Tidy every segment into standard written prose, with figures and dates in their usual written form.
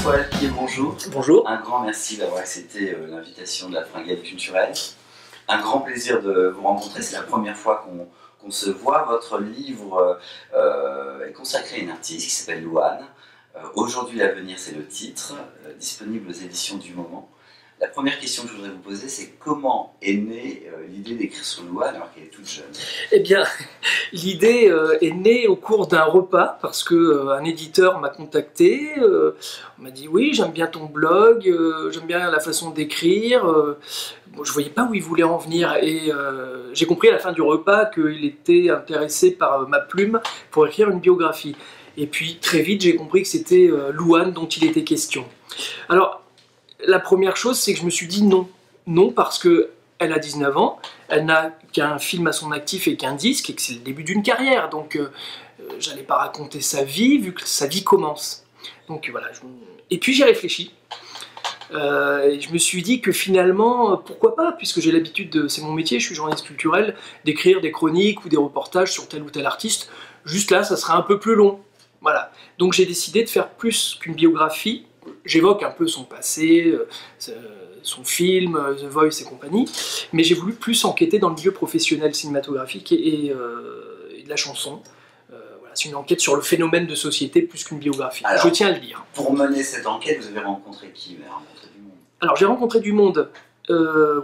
François Alquier, bonjour. Bonjour. Un grand merci d'avoir accepté l'invitation de la Fringale culturelle. Un grand plaisir de vous rencontrer, c'est la première fois qu'on se voit. Votre livre est consacré à une artiste qui s'appelle Louane. Aujourd'hui l'avenir, c'est le titre, disponible aux éditions du Moment. La première question que je voudrais vous poser, c'est comment est née l'idée d'écrire sur Louane alors qu'elle est toute jeune? Eh bien, l'idée est née au cours d'un repas parce qu'un éditeur m'a contacté, on m'a dit oui, j'aime bien ton blog, j'aime bien la façon d'écrire. Bon, je voyais pas où il voulait en venir et j'ai compris à la fin du repas qu'il était intéressé par ma plume pour écrire une biographie. Et puis très vite, j'ai compris que c'était Louane dont il était question. Alors, la première chose, c'est que je me suis dit non. Non, parce qu'elle a 19 ans, elle n'a qu'un film à son actif et qu'un disque, et que c'est le début d'une carrière. Donc, j'allais pas raconter sa vie, vu que sa vie commence. Donc, voilà. Et puis, j'ai réfléchi. Et je me suis dit que finalement, pourquoi pas, puisque j'ai l'habitude, c'est mon métier, je suis journaliste culturel, d'écrire des chroniques ou des reportages sur tel ou tel artiste. Juste là, ça serait un peu plus long. Voilà. Donc, j'ai décidé de faire plus qu'une biographie. J'évoque un peu son passé, son film, The Voice et compagnie, mais j'ai voulu plus enquêter dans le milieu professionnel cinématographique et de la chanson. Voilà, c'est une enquête sur le phénomène de société plus qu'une biographie. Alors, je tiens à le dire. Pour mener cette enquête, vous avez rencontré qui? Vous avez rencontré du monde? Alors j'ai rencontré du monde,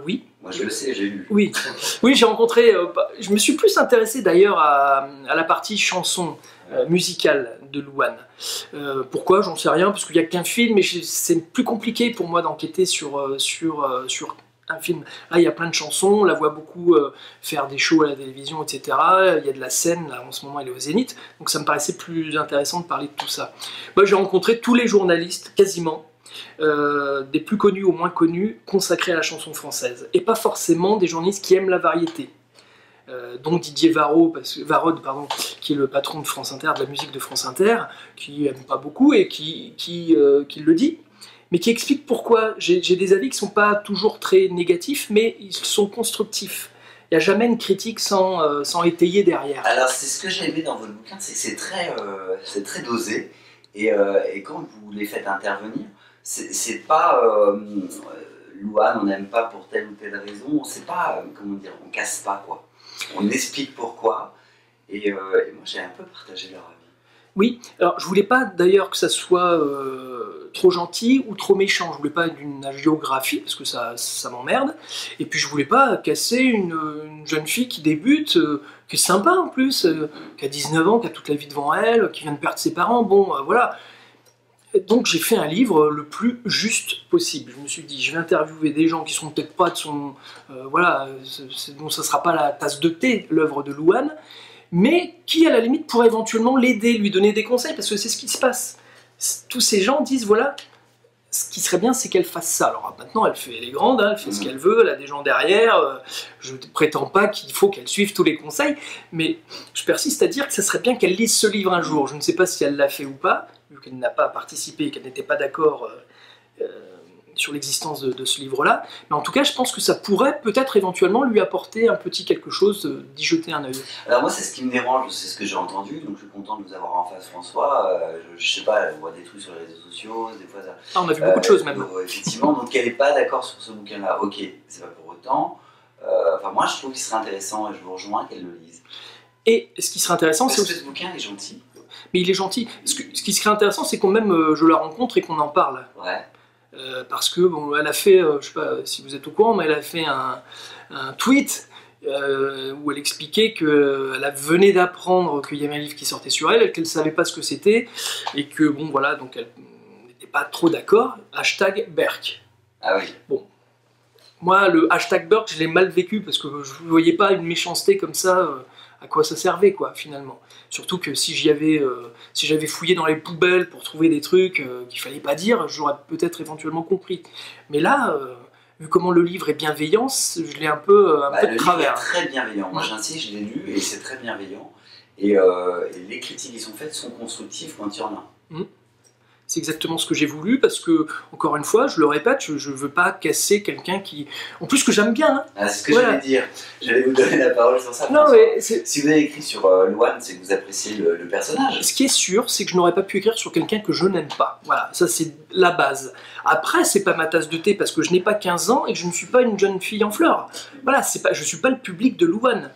oui. Moi je le sais, j'ai lu. Oui, oui, j'ai rencontré. Je me suis plus intéressé d'ailleurs à la partie chanson musicale de Louane. Pourquoi? J'en sais rien, parce qu'il n'y a qu'un film, mais c'est plus compliqué pour moi d'enquêter sur un film. Là, il y a plein de chansons, on la voit beaucoup faire des shows à la télévision, etc. Il y a de la scène, là, en ce moment, elle est au Zénith, donc ça me paraissait plus intéressant de parler de tout ça. Moi, j'ai rencontré tous les journalistes, quasiment, des plus connus aux moins connus, consacrés à la chanson française, et pas forcément des journalistes qui aiment la variété. Dont Didier Varod, qui est le patron de France Inter, de la musique de France Inter, qui n'aime pas beaucoup et qui le dit, mais qui explique pourquoi. J'ai des avis qui ne sont pas toujours très négatifs, mais ils sont constructifs. Il n'y a jamais une critique sans étayer derrière. Alors c'est ce que j'ai aimé dans votre bouquin, c'est que c'est très dosé, et quand vous les faites intervenir, c'est pas Louane, on n'aime pas pour telle ou telle raison, c'est pas, comment dire, on casse pas quoi. On explique pourquoi, et moi j'ai un peu partagé leur avis. Oui, alors je voulais pas d'ailleurs que ça soit trop gentil ou trop méchant, je voulais pas d'une agiographie, parce que ça m'emmerde, et puis je voulais pas casser une jeune fille qui débute, qui est sympa en plus, qui a 19 ans, qui a toute la vie devant elle, qui vient de perdre ses parents, bon voilà. Donc j'ai fait un livre le plus juste possible. Je me suis dit, je vais interviewer des gens qui sont peut-être pas de son... voilà, bon, ça sera pas la tasse de thé, l'œuvre de Louane, mais qui à la limite pourrait éventuellement l'aider, lui donner des conseils, parce que c'est ce qui se passe. Tous ces gens disent, voilà, ce qui serait bien, c'est qu'elle fasse ça. Alors maintenant, elle est grande, hein, elle fait ce qu'elle veut, elle a des gens derrière, je ne prétends pas qu'il faut qu'elle suive tous les conseils, mais je persiste à dire que ça serait bien qu'elle lise ce livre un jour. Je ne sais pas si elle l'a fait ou pas, vu qu'elle n'a pas participé et qu'elle n'était pas d'accord sur l'existence de ce livre-là. Mais en tout cas, je pense que ça pourrait peut-être éventuellement lui apporter un petit quelque chose, d'y jeter un œil. Alors moi, c'est ce qui me dérange, c'est ce que j'ai entendu, donc je suis content de vous avoir en face, François. Je sais pas, on voit des trucs sur les réseaux sociaux, des fois ça... Ah, on a vu beaucoup de choses même. Effectivement, donc elle n'est pas d'accord sur ce bouquin-là, ok, c'est pas pour autant. Enfin moi, je trouve qu'il serait intéressant, et je vous rejoins, qu'elle le lise. Et ce qui serait intéressant, c'est que ce bouquin est gentil. Mais il est gentil. Ce qui serait intéressant, c'est qu'on même je la rencontre et qu'on en parle. Ouais. Parce que bon, elle a fait, je sais pas si vous êtes au courant, mais elle a fait un tweet où elle expliquait qu'elle venait d'apprendre qu'il y avait un livre qui sortait sur elle, qu'elle ne savait pas ce que c'était, et que bon voilà, donc elle n'était pas trop d'accord. #Berk. Ah oui. Bon. Moi, le #Berk, je l'ai mal vécu parce que je ne voyais pas une méchanceté comme ça. À quoi ça servait, quoi, finalement. Surtout que si j'avais fouillé dans les poubelles pour trouver des trucs qu'il fallait pas dire, j'aurais peut-être éventuellement compris. Mais là, vu comment le livre est bienveillant, je l'ai un peu de travers. Le livre est très bienveillant. Moi, j'insiste, je l'ai lu et c'est très bienveillant. Et les critiques qui sont faites sont constructives quand il y en a. C'est exactement ce que j'ai voulu parce que, encore une fois, je le répète, je veux pas casser quelqu'un qui... En plus que j'aime bien. Hein. Ah, c'est ce que j'allais dire. J'allais vous donner la parole sur ça. Non, mais si vous avez écrit sur Louane, c'est que vous appréciez le personnage. Ce qui est sûr, c'est que je n'aurais pas pu écrire sur quelqu'un que je n'aime pas. Voilà, ça c'est la base. Après, c'est pas ma tasse de thé parce que je n'ai pas 15 ans et que je ne suis pas une jeune fille en fleurs. Voilà, je suis pas le public de Louane.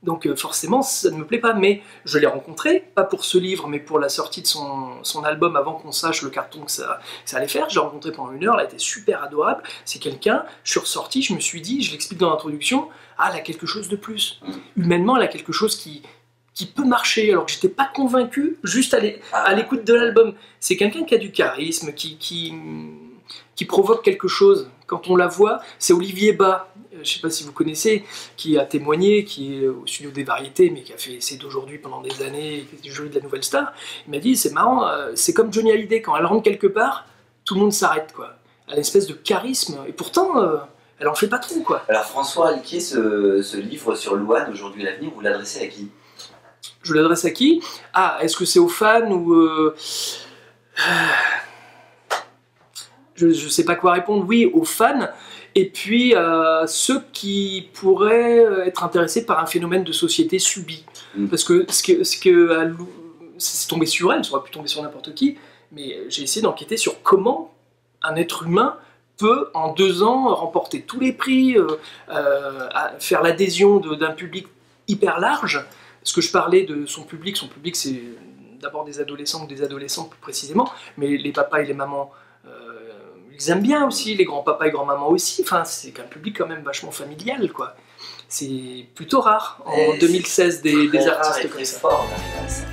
Donc forcément, ça ne me plaît pas, mais je l'ai rencontré, pas pour ce livre, mais pour la sortie de son album avant qu'on sache le carton que ça allait faire. Je l'ai rencontré pendant 1 heure, elle a été super adorable. C'est quelqu'un, je suis ressorti, je me suis dit, je l'explique dans l'introduction, elle a quelque chose de plus. Humainement, elle a quelque chose qui peut marcher, alors que j'étais pas convaincu juste à l'écoute de l'album. C'est quelqu'un qui a du charisme, qui provoque quelque chose. Quand on la voit, c'est Olivier Bas, je ne sais pas si vous connaissez, qui a témoigné, qui est au studio des variétés, mais qui a fait C'est d'aujourd'hui pendant des années, qui est du jury de la Nouvelle Star. Il m'a dit, c'est marrant, c'est comme Johnny Hallyday, quand elle rentre quelque part, tout le monde s'arrête, quoi. Elle a une espèce de charisme, et pourtant, elle en fait pas trop, quoi. Alors François Alquier, ce livre sur Louane, Aujourd'hui et l'avenir, vous l'adressez à qui? Je l'adresse à qui? Ah, est-ce que c'est aux fans ou... Je ne sais pas quoi répondre. Oui, aux fans, et puis ceux qui pourraient être intéressés par un phénomène de société subi. Parce que c'est tombé sur elle, ça aurait pu tomber sur n'importe qui, mais j'ai essayé d'enquêter sur comment un être humain peut, en 2 ans, remporter tous les prix, faire l'adhésion d'un public hyper large. Parce que je parlais de son public c'est d'abord des adolescents ou des adolescentes plus précisément, mais les papas et les mamans, ils aiment bien aussi, les grands-papas et grand-mamans aussi, enfin, c'est qu'un public quand même vachement familial, quoi. C'est plutôt rare, en 2016, des artistes comme ça. Fort d'arriver à ça.